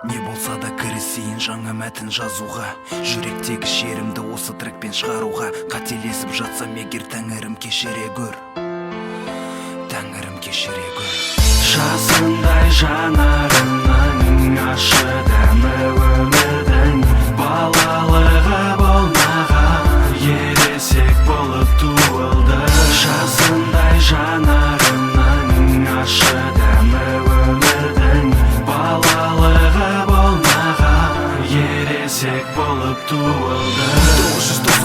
Не болса да кірісейін жаңа мәтін жазуға, жүректегі шерімді осы трекпен шығаруға. Қателесіп жатсам егер тәңірім кешіре гөр, тәңірім кешіре гөр. Жасындай жанарымның ашы дәмі өмірдің, балалығы болмаған ересек болып туылды. Жасындай жанарымның ашы дәмі өмірдің, балалығы болмаған ересек болып туылды.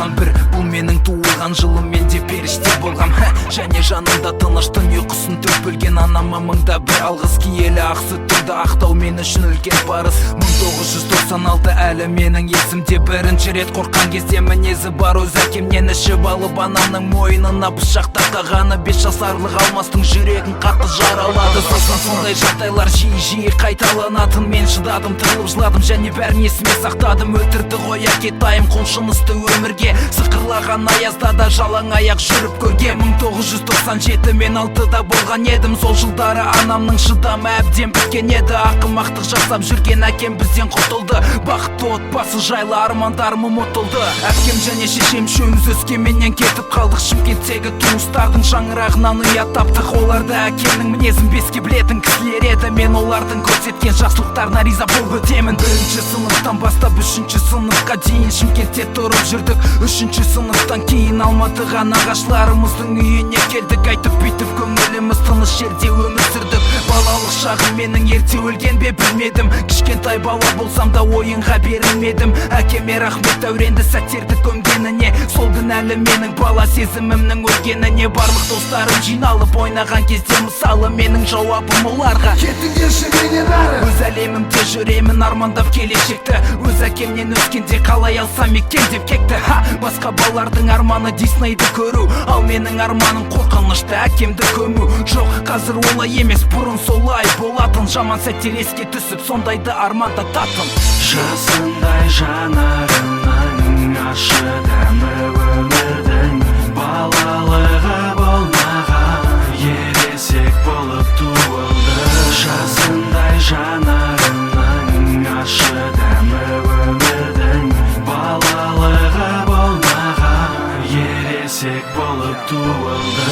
991 бұл менің туылған жылым, менде періште болғам. Және жанымда тыныштың ұйқысын төкпілген анама мыңда бір алғыс. Киелі ақ сүттіңді ақтау мен үшін үлкен парыз. 1996 әлі менің есімде, бірінші рет қорқан кезде мінезі бар өз әкемнен ішіп алып анамның мойнына пышақ тақағаны. 5 жасарлық алмастың жүрегін қатты жаралады. Сосын сондай жағдайлар жиі қайталанатын. Мен шыдадым, тығылып жыладым және бәрін есіме сақтадым. Өлтірді ғой әкетайым құлшынысты өмірге, сықырлаған аязда да жалаң аяқ жүріп көрге. 1997 мен 6-да болған едім. Сол жылдары анамның шыдамы әбден біткен еді. Ақымақтық жасап жүрген әкем бізден құтылды. Бақытты отбасы жайлы армандарым ұмытылды. Әкем және шешем үшеуміз өскеменнен кетіп қалдық. Шымкенттегі туыстардың шаңырағынан ұят таптық. Оларды әкемнің мінезін беске білетін кісілер еді. Мен олардың көрсеткен жақсылықтарына риза болып өтемін. Бірінші сыныптан бастап 3-ші сыныпқа дейін Шымкентте тұрып жүрдік. 3-ші сыныптан кейін Алматыға нағашыларымыздың үйіне келдік. Айтып бүйтіп көңіліміз тыныш жерде өмір сүрдік. Балалық шағым менің ерте өлген бе білмедім. Кішкентай бала болсам да ойынға берілмедім. Әкеме рахмет дәуренді сәттерді көмгеніне. Сол күн әлі менің бала сезімімнің өлгеніне. Барлық достарым жиналып ойнаған кезде мысалы менің жауабым оларға: кетіңдерші менен ары. Өз әлемімде жүремін армандап келешекті. Өз әкемнен өскенде қалай алсам екен деп кекті. Басқа балардың арманы Диснейді көру, ал менің арманым қорқынышты әкемді көму. Жоқ, қазір олай емес, бұрын солай болатын. Жаман сәттер еске түсіп сондайды армандататын. Жасындай жанарымның ашы дәмі өмірдің, балалығы болмаған ересек болып туылды. Жасындай жанарымның ашы дәмі өмірдің, балалығы болмаған ересек болып туылды.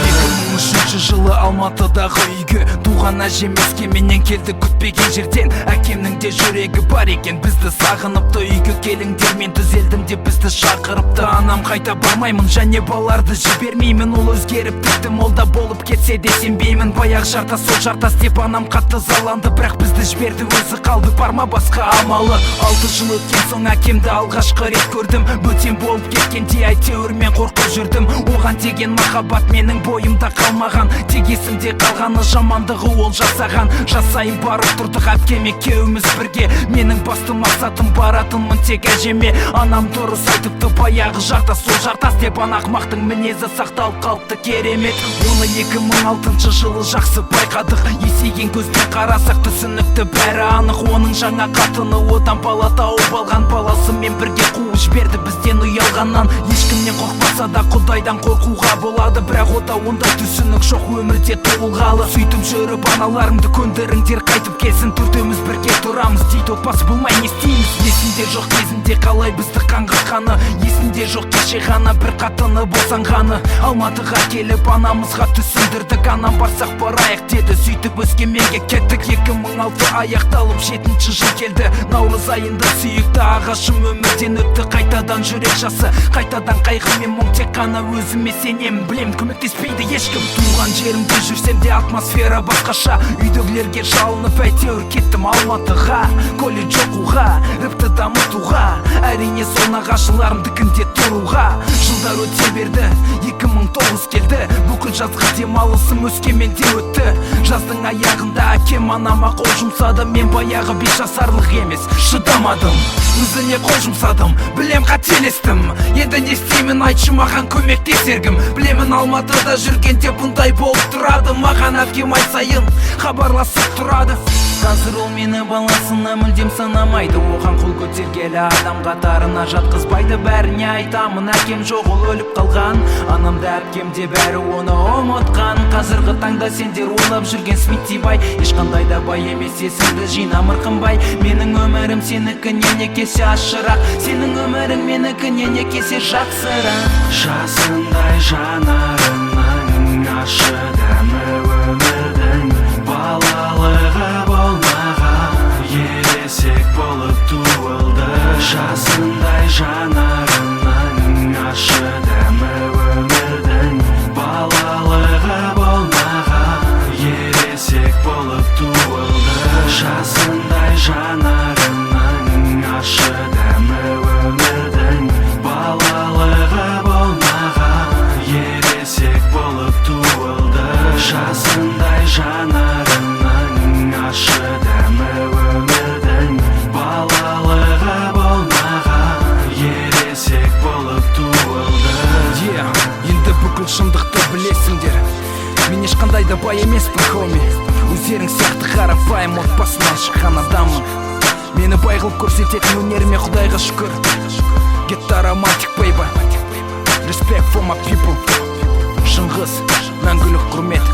2003 жылы Алматыдағы үйге туған әжем өскеменнен келді күтпеген жерден. Әкемнің де жүрегі бар екен, бізді сағыныпты. Үйге келіңдер, мен түзелдім деп бізді шақырыпты. Анам қайта бармаймын және баларды жібермеймін. Ол өзгеріп тіпті молда болып кетсе де сенбеймін. Баяқ жартас сол жартас деп анам қатты заланды, бірақ бізді жіберді, өзі қалды, барма басқа амалы. 6 жыл өткен соң әкемді алғашқы рет көрдім. Бөтен болып кеткенде әйтеуір мен қорқып жүрдім. Оған деген махаббат менің бойымда қалмаған. Тек есімде қалғаны жамандығы ол жасаған. Жасайын барып тұрдық әпкем екеуміз бірге. Менің басты мақсатым баратынмын тек әжеме. Анам дұрыс айтыпты, баяғы жартас сол жартас деп. Ақымақтың мінезі сақталып қалыпты керемет. Оны 2006 жылы жақсы байқадық. Есейген көзбен қарасақ түсінікті бәрі анық. Оның жаңа қатыны одан бала тауып алған. Баласымен бірге қуып жіберді бізден ұялғаннан. Ешкімнен қорқпаса да Құдайдан қорқуға болады, бірақ ота ондай түсінік жоқ өмірде туылғалы. Сөйтіп жүріп аналарыңды көндіріңдер қайтып келсін, төртеуміз бірге тұрамыз дейді. Отбасы болмай не істейміз? Есінде жоқ кезінде қалай бізді қаңғыртқаны. Есінде жоқ кеше ғана бір қатыны босанғаны. Алматыға келіп анамызға түсіндірдік. Анам барсақ барайық деді, сөйтіп өскеменге кеттік. 2006 аяқталып 7-ші жыл келді. Наурыз айында сүйікті ағашым өмірден өтті. Қайтадан жүрек жасы, қайтадан қайғы мен мұң. Тек қана өзіме сенемін, білем көмектеспейді ешкім. Туған жерімде жүрсем де атмосфера басқаша. Үйдегілерге жалынып әйтеуір кеттім Алматыға. Колледж оқуға, рэпті дамытуға, әрине сол нағашыларымдікінде тұруға. Жылдар өте берді, 2009 келді. Бүкіл жазғы демалысым өскеменде өтті. Жаздың аяғында әкем анама қол жұмсады. Мен баяғы 5 жасарлық емес, шыдамадым, өзіне қол жұмсадым. Білем қателестім, енді не істеймін, айтшы маған көмектес еркім. Білемін Алматыда жүргенде бұндай болып тұрады. Маған әпкем ай сайын хабарласып тұрады. Қазір ол мені баласына мүлдем санамайды. Оған қол көтергелі адам қатарына жатқызбайды. Бәріне айтамын, әкем жоқ, ол өліп қалған. Анам да әпкем де бәрі оны ұмытқан. Қазіргі таңда сендер ойлап жүрген Смитибай ешқандай да бай емес, есіңді жина мырқымбай. Менің өмірім сенікінен екі есе ашырақ, сенің өмірің менікінен екі есе жақсырақ. Жасындай жанарымның ащы дәмі өмірдің балалығы болмаған ересек болып туылды. Жасындай жанарымның ащы дәмі өмірдің балалығы болмаған ересек болып туылды. Жасындай жанарымның ащы дәмі өмірдің балалығы болмаған ересек болып туылды. Жасындай жанарымның ащы дәмі өмірдің балалығы болмаған ересек болып туылды. Енді бүкіл шындықты білесіңдер, мен ешқандай да бай емеспін, хоми. Өздерің сияқты қарапайым отбасынан шыққан адаммын. Мені бай қылып көрсететін өнеріме Құдайға шүкір. Get the romantic baby, respect for my people. Шыңғыс, мәңгілік құрмет.